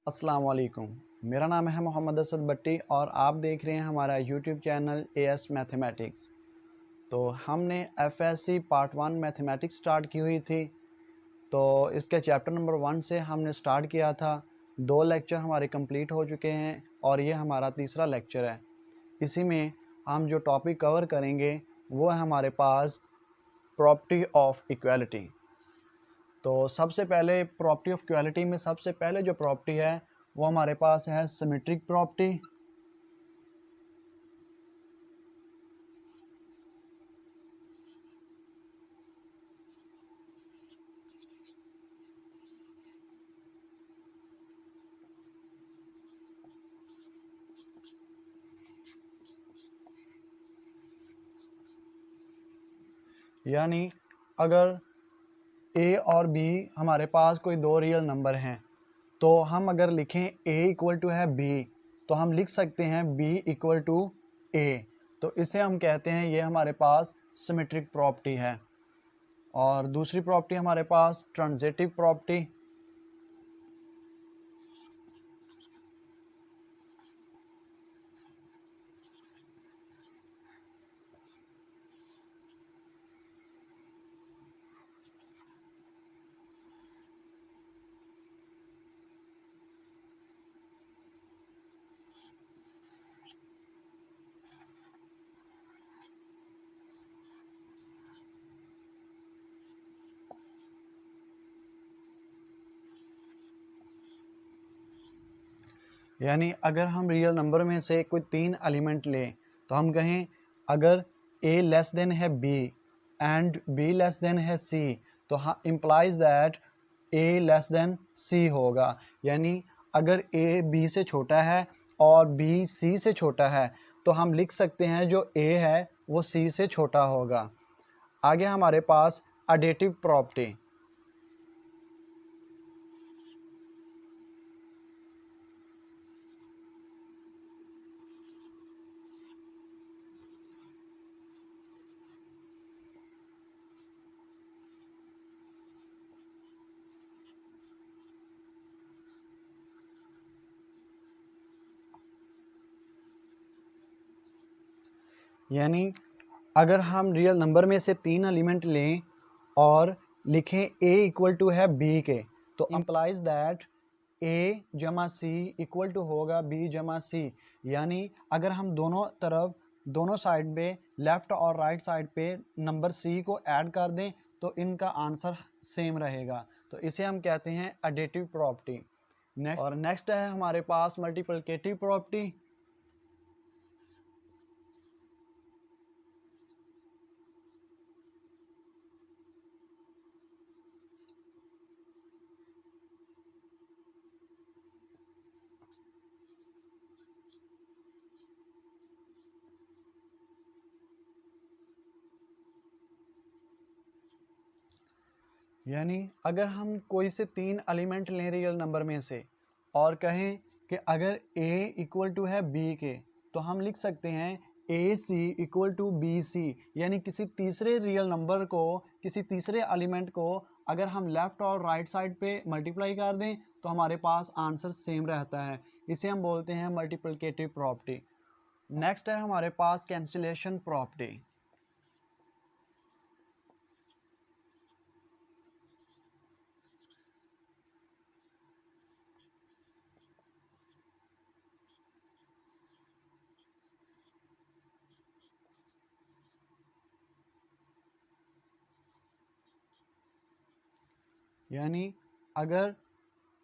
अस्सलाम वालेकुम। मेरा नाम है मोहम्मद असद भट्टी और आप देख रहे हैं हमारा यूट्यूब चैनल एएस मैथमेटिक्स। तो हमने एफएससी पार्ट 1 मैथमेटिक्स स्टार्ट की हुई थी। तो इसके चैप्टर नंबर 1 से हमने स्टार्ट किया था। 2 लेक्चर हमारे कंप्लीट हो चुके हैं और ये हमारा तीसरा लेक्चर है। इसी में हम जो टॉपिक कवर करेंगे वो है हमारे पास प्रॉपर्टी ऑफ इक्वालिटी। तो सबसे पहले प्रॉपर्टी ऑफ इक्वालिटी में सबसे पहले जो प्रॉपर्टी है वो हमारे पास है सिमेट्रिक प्रॉपर्टी। यानी अगर ए और बी हमारे पास कोई दो रियल नंबर हैं तो हम अगर लिखें ए इक्वल टू है बी तो हम लिख सकते हैं बी इक्वल टू ए। तो इसे हम कहते हैं ये हमारे पास सिमेट्रिक प्रॉपर्टी है। और दूसरी प्रॉपर्टी हमारे पास ट्रांजिटिव प्रॉपर्टी। यानी अगर हम रियल नंबर में से कोई 3 एलिमेंट लें तो हम कहें अगर a लेस देन है b and b less than है c तो हाँ implies that a less than c होगा। यानी अगर a b से छोटा है और b c से छोटा है तो हम लिख सकते हैं जो a है वो c से छोटा होगा। आगे हमारे पास एडिटिव प्रॉपर्टी। यानी अगर हम रियल नंबर में से 3 एलिमेंट लें और लिखें a इक्वल टू है b के तो इम्प्लाइज दैट a जमा c इक्वल टू होगा b जमा c। यानी अगर हम दोनों तरफ दोनों साइड पे लेफ़्ट और राइट साइड पे नंबर c को ऐड कर दें तो इनका आंसर सेम रहेगा। तो इसे हम कहते हैं एडिटिव प्रॉपर्टी। नेक्स्ट है हमारे पास मल्टीप्लिकेटिव प्रॉपर्टी। यानी अगर हम कोई से 3 एलिमेंट लें रियल नंबर में से और कहें कि अगर a इक्वल टू है b के तो हम लिख सकते हैं ए सी इक्वल टू बी सी। यानी किसी तीसरे रियल नंबर को किसी तीसरे एलिमेंट को अगर हम लेफ़्ट और राइट साइड पे मल्टीप्लाई कर दें तो हमारे पास आंसर सेम रहता है। इसे हम बोलते हैं मल्टीप्लिकेटिव प्रॉपर्टी। नेक्स्ट है हमारे पास कैंसिलेशन प्रॉपर्टी। यानी अगर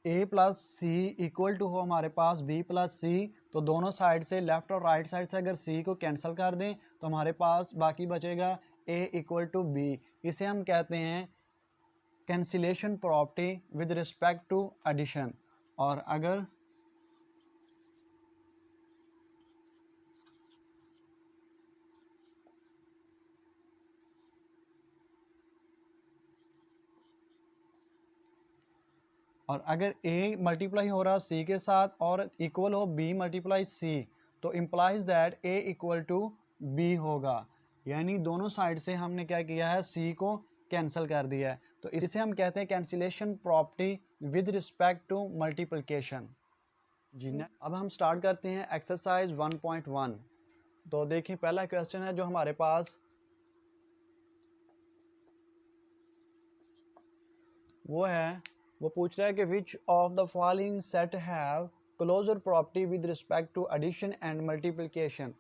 a plus c equal to हो हमारे पास b प्लस सी तो दोनों साइड से लेफ़्ट और राइट साइड से अगर c को कैंसिल कर दें तो हमारे पास बाकी बचेगा a इक्वल टू b। इसे हम कहते हैं cancellation property with respect to addition. और अगर a मल्टीप्लाई हो रहा c के साथ और इक्वल हो b मल्टीप्लाई c तो implies that a equal to b होगा। यानी दोनों साइड से हमने क्या किया है c को कैंसिल कर दिया है। तो इसे हम कहते हैं cancellation property with respect to multiplication. जी ने अब हम स्टार्ट करते हैं एक्सरसाइज 1.1। तो देखिए पहला क्वेश्चन है जो हमारे पास, वो पूछ रहा है कि which of the following set have closure property with respect to addition and multiplication.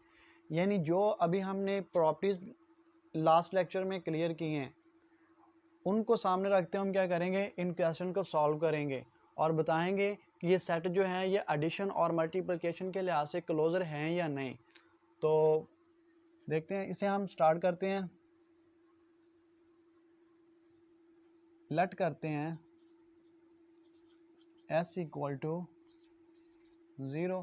यानी जो अभी हमने प्रॉपर्टीज लास्ट लेक्चर में क्लियर की हैं उनको सामने रखते हैं हम क्या करेंगे, इन क्वेश्चन को सॉल्व करेंगे और बताएंगे कि ये सेट जो है ये एडिशन और मल्टीप्लिकेशन के लिहाज से क्लोजर हैं या नहीं। तो देखते हैं, इसे हम स्टार्ट करते हैं। लेट करते हैं s इक्वल टू 0।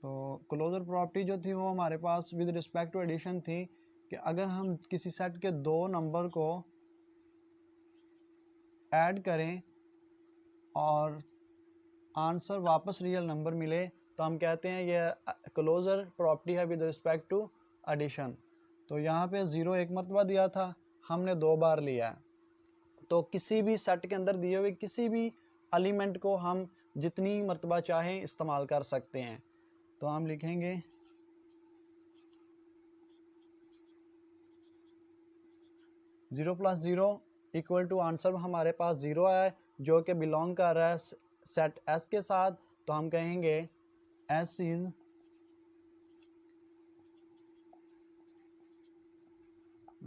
तो क्लोजर प्रॉपर्टी जो थी वो हमारे पास विद रिस्पेक्ट टू एडिशन थी कि अगर हम किसी सेट के दो नंबर को ऐड करें और आंसर वापस रियल नंबर मिले तो हम कहते हैं ये क्लोजर प्रॉपर्टी है विद रिस्पेक्ट टू एडिशन। तो यहाँ पे 0 एक मरतबा दिया था, हमने 2 बार लिया है। तो किसी भी सेट के अंदर दिए हुए किसी भी एलिमेंट को हम जितनी मरतबा चाहें इस्तेमाल कर सकते हैं। तो हम लिखेंगे 0 + 0 इक्वल टू आंसर हमारे पास 0 है जो कि बिलोंग कर रहा है सेट S के साथ। तो हम कहेंगे S is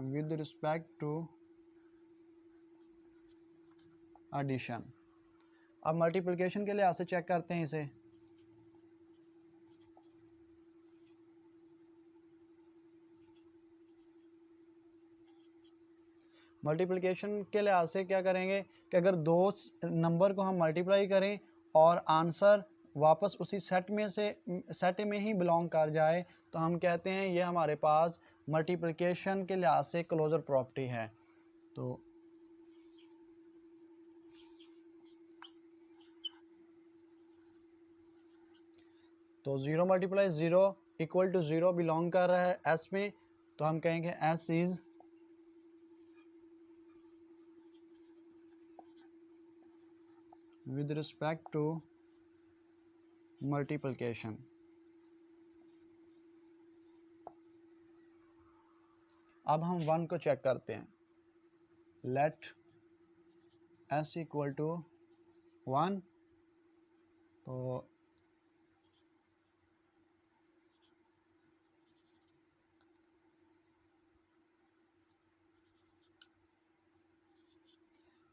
with respect to addition. अब मल्टीप्लिकेशन के लिहाज से चेक करते हैं इसे। मल्टीप्लिकेशन के लिहाज से क्या करेंगे कि अगर दो नंबर को हम मल्टीप्लाई करें और आंसर वापस उसी सेट में ही बिलोंग कर जाए तो हम कहते हैं ये हमारे पास मल्टीप्लिकेशन के लिहाज से क्लोजर प्रॉपर्टी है। तो तो 0 × 0 इक्वल टू 0 बिलोंग कर रहा है S में। तो हम कहेंगे S is with respect to multiplication. अब हम 1 को चेक करते हैं। Let S equal to 1। तो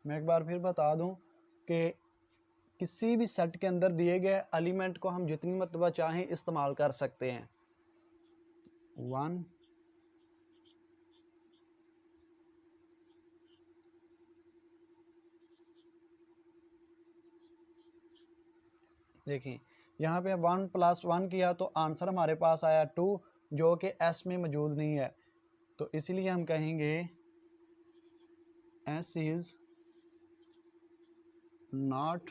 मैं एक बार फिर बता दूं कि किसी भी सेट के अंदर दिए गए एलिमेंट को हम जितनी मरतबा चाहें इस्तेमाल कर सकते हैं। 1 देखिए यहाँ पे 1 + 1 किया तो आंसर हमारे पास आया 2 जो कि S में मौजूद नहीं है। तो इसीलिए हम कहेंगे S is not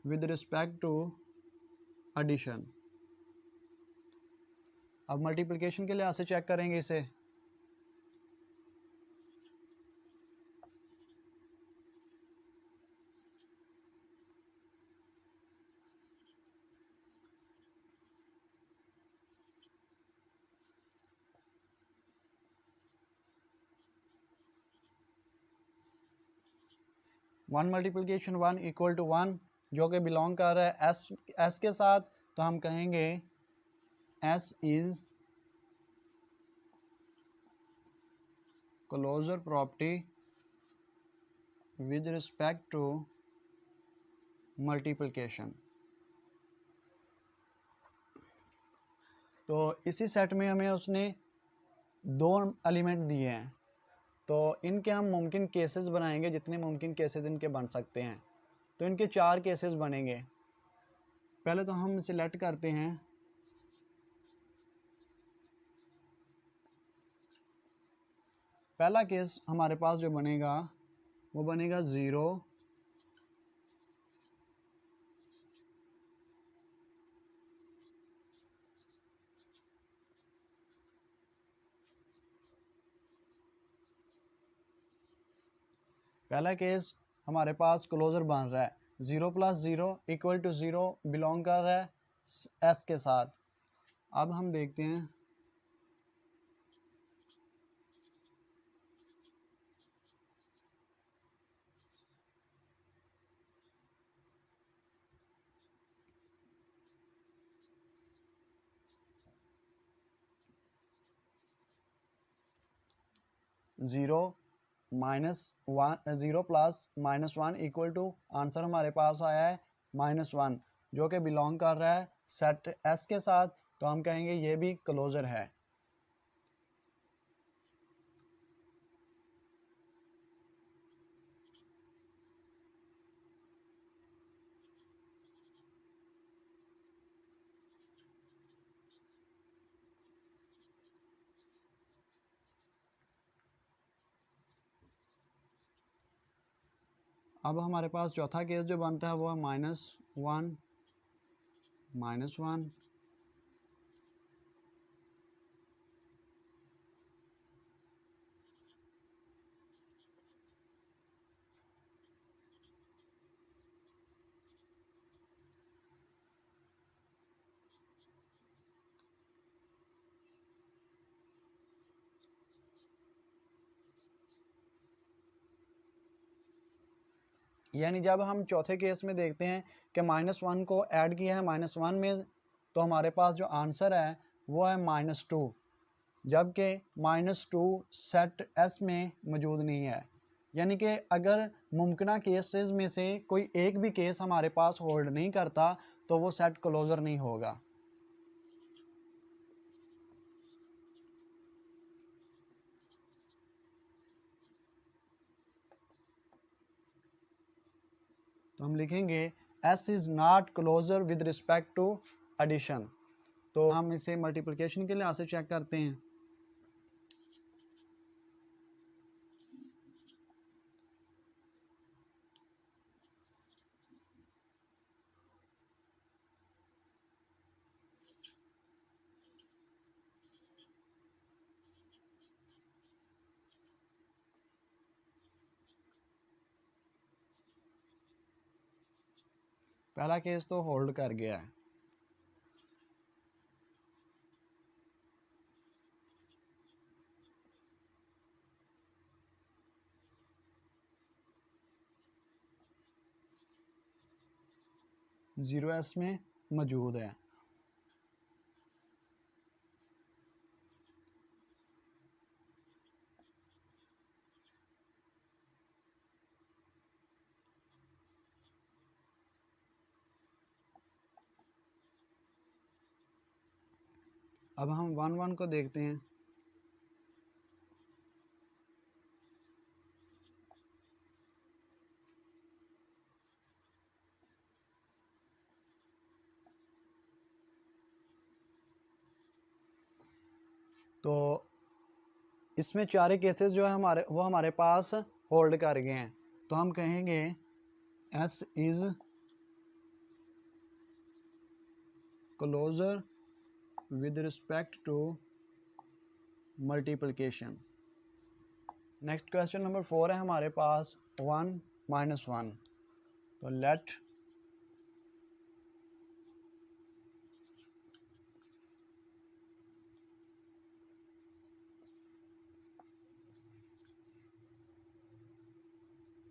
with respect to addition. अब मल्टीप्लिकेशन के लिहाज से चेक करेंगे इसे। वन मल्टीप्लिकेशन 1 इक्वल टू 1 जो कि बिलोंग कर रहा है S के साथ। तो हम कहेंगे S is closure property with respect to multiplication. तो इसी सेट में हमें उसने 2 एलिमेंट दिए हैं। तो इनके हम मुमकिन केसेस बनाएंगे, जितने मुमकिन केसेस इनके बन सकते हैं। तो इनके 4 केसेस बनेंगे। पहले तो हम सिलेक्ट करते हैं पहला केस हमारे पास जो बनेगा वो बनेगा 0 + पहला केस हमारे पास क्लोजर बन रहा है, 0 + 0 = 0 बिलोंग कर रहा है एस के साथ। अब हम देखते हैं 0 + -1 आंसर हमारे पास आया है -1, जो कि बिलोंग कर रहा है सेट एस के साथ, तो हम कहेंगे ये भी क्लोजर है। अब हमारे पास चौथा केस जो बनता है वो है -1 -1। यानी जब हम चौथे केस में देखते हैं कि -1 को ऐड किया है -1 में, तो हमारे पास जो आंसर है वो है -2, जबकि -2 सेट एस में मौजूद नहीं है। यानी कि अगर मुमकिन केसेस में से कोई एक भी केस हमारे पास होल्ड नहीं करता तो वो सेट क्लोजर नहीं होगा। तो हम लिखेंगे S is not closure with respect to addition. तो हम इसे मल्टीप्लिकेशन के लिहाज से चेक करते हैं। पहला केस तो होल्ड कर गया है। जीरो एस में मौजूद है। अब हम 1 को देखते हैं। तो इसमें चारे केसेस जो है हमारे पास होल्ड कर गए हैं, तो हम कहेंगे S is closure with respect to multiplication. Next question number 4 है हमारे पास 1 - 1। तो लेट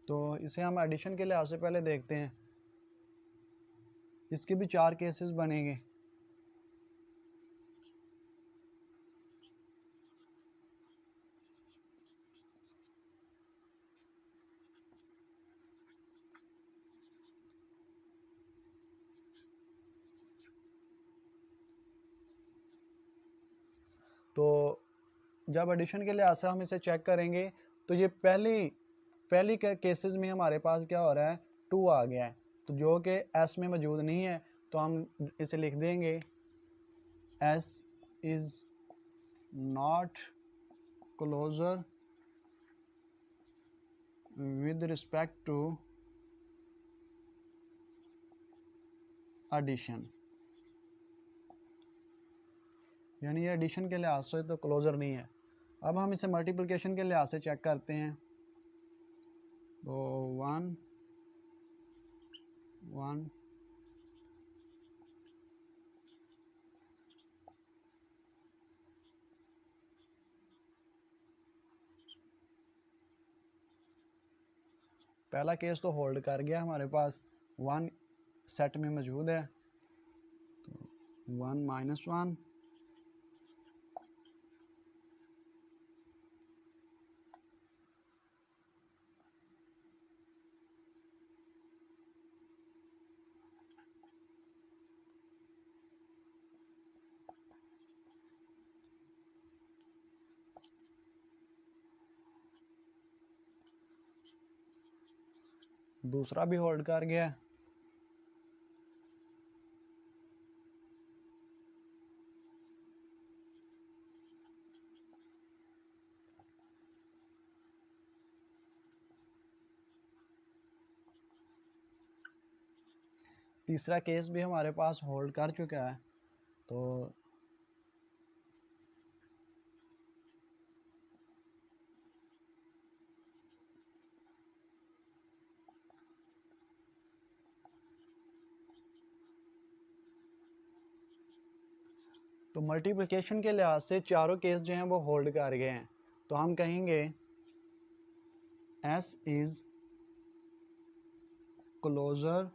तो इसे हम एडिशन के लिहाज से पहले देखते हैं। इसके भी 4 केसेस बनेंगे। तो जब एडिशन के लिहाज से हम इसे चेक करेंगे तो ये पहली केसेस में हमारे पास क्या हो रहा है, 2 आ गया है, तो जो कि एस में मौजूद नहीं है, तो हम इसे लिख देंगे S is not closure with respect to addition. यानी ये एडिशन के लिहाज से तो क्लोजर नहीं है। अब हम इसे मल्टीप्लिकेशन के लिहाज से चेक करते हैं। तो 1 1 पहला केस तो होल्ड कर गया, हमारे पास 1 सेट में मौजूद है। तो 1 -1 दूसरा भी होल्ड कर गया। तीसरा केस भी हमारे पास होल्ड कर चुका है। तो मल्टीप्लिकेशन के लिहाज से चारों केस जो हैं वो होल्ड कर गए हैं। तो हम कहेंगे S is closure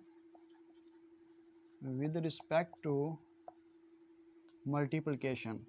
with respect to multiplication.